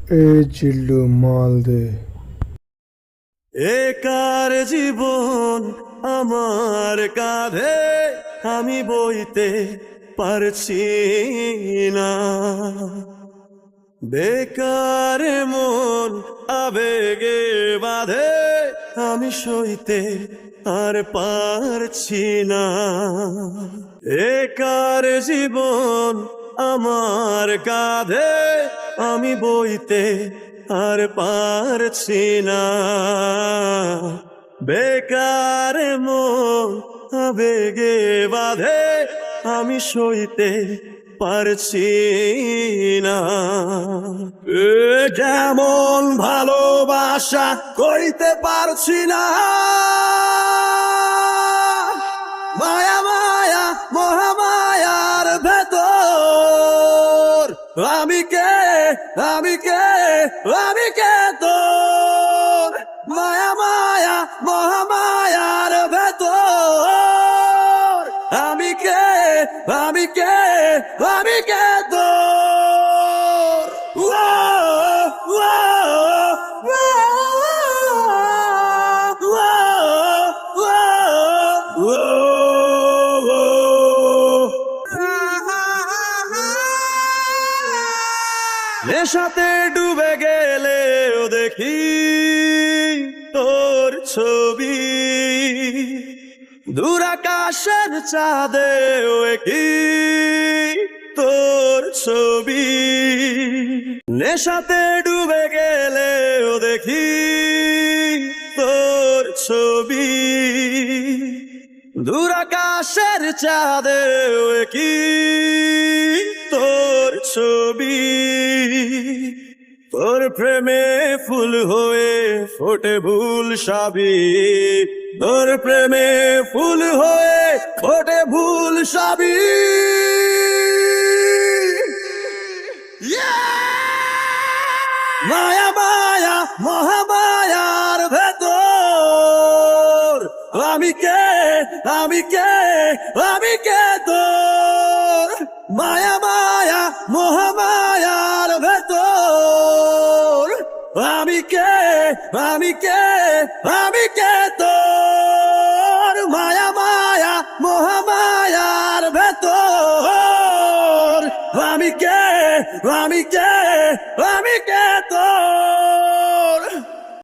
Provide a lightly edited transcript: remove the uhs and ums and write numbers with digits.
এ চিল্লু মাল দে। একার জীবন আমার কাঁধে আমি বইতে পারছি না, বেকার মন আবেগে বাঁধে আমি সইতে আর পারছি না। একার জীবন আমার কাঁধে আমি বইতে আর পারছি না, বেকার মন আবেগে বাঁধে আমি সইতে পারছি না। যেমন ভালোবাসা কইতে পারছি না, মায়া মায়া মহামায়ার ভেতর আমি কে আমি কে আমি কে তোর, মায়া মায়া মহামায়ার ভেতর আমি কে আমি কে আমি কে তোর। নেশাতে ডুবে গেলেও দেখি তোর ছবি, দূর আকাশের চাঁদেও কি তোর ছবি। নেশাতে ডুবে গেলেও দেখি তোর ছবি, দূর আকাশের চাঁদেও কি তোর ছবি। তোর প্রেমে ফুল হয়ে ফোটে ভুল সাবি, তোর প্রেমে ফুল হয়ে ফোটে ভুল সাবি। মায়া মায়া মহামায়ার ভেতর আমি কে আমি কে আমি কে তোর, মায়া মায়া মহামায়ার ভেতর আমি কে আমি কে আমি কে তোর।